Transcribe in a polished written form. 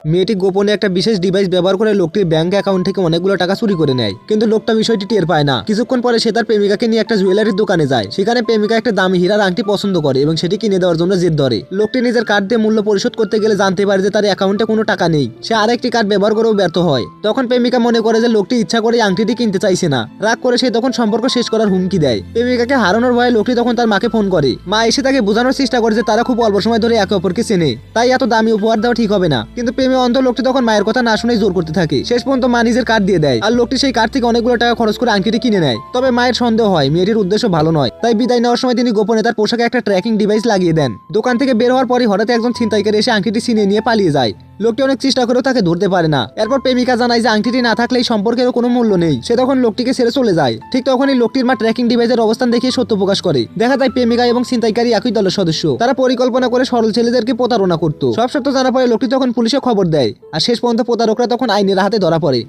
মেয়েটি গোপনে একটা বিশেষ ডিভাইস ব্যবহার করে লোকটির ব্যাংক অ্যাকাউন্ট থেকে অনেকগুলো টাকা চুরি করে নেয়, কিন্তু লোকটা বিষয়টি টের পায় না। কিছুক্ষণ পরে সে তার প্রেমিকাকে নিয়ে একটা জুয়েলারির দোকানে যায়। সেখানে প্রেমিকা একটা দামি হীরার আংটি পছন্দ করে এবং সেটি কিনে দেওয়ার জন্য জেদ ধরে। লোকটি নিজের কার্ড দিয়ে মূল্য পরিশোধ করতে গেলে জানতে পারে যে তার অ্যাকাউন্টে কোনো টাকা নেই। সে আরেকটি কার্ড ব্যবহার করেও ব্যর্থ হয়। তখন প্রেমিকা মনে করে যে লোকটি ইচ্ছা করে আংটিটি কিনতে চাইছে না। রাগ করে সে তখন সম্পর্ক শেষ করার হুমকি দেয়। প্রেমিকাকে হারানোর ভয়ে লোকটি তখন তার মাকে ফোন করে। মা এসে তাকে বোঝানোর চেষ্টা করে যে তারা খুব অল্প সময় ধরে একে অপরকে চেনে, তাই এত দামি উপহার দেওয়া ঠিক হবে না। কিন্তু প্রেমে অন্ধ লোকটি তখন মায়ের কথা না শুনেই জোর করতে থাকে। শেষ পর্যন্ত মা নিজের কার্ড দিয়ে দেয় আর লোকটি সেই কার্ড থেকে অনেকগুলো টাকা খরচ করে আংটিটি কিনে নেয়। তবে মায়ের সন্দেহ হয় মেয়েটির উদ্দেশ্য ভালো নয়, তাই বিদায় নেওয়ার সময় তিনি গোপনে তার পোশাকে একটা ট্র্যাকিং ডিভাইস লাগিয়ে দেন। দোকান থেকে বের হওয়ার পরই হঠাৎ একজন ছিনতাইকারী এসে আংটিটি ছিনিয়ে নিয়ে পালিয়ে যায়। লোকটি অনেক চেষ্টা করেও তাকে ধরতে পারে না। এরপর প্রেমিকা জানায় যে আংটিটি না থাকলে এই সম্পর্কের কোনো মূল্য নেই। সে তখন লোকটিকে ছেড়ে চলে যায়। ঠিক তখনই লোকটির মা ট্র্যাকিং ডিভাইসের অবস্থান দেখিয়ে সত্য প্রকাশ করে। দেখা যায় প্রেমিকা এবং ছিনতাইকারী একই দলের সদস্য। তারা পরিকল্পনা করে সরল ছেলেদেরকে প্রতারণা করত। সব সত্য জানার পরে লোকটি তখন পুলিশে খবর দেয় আর শেষ পর্যন্ত প্রতারকরা তখন আইনের হাতে ধরা পড়ে।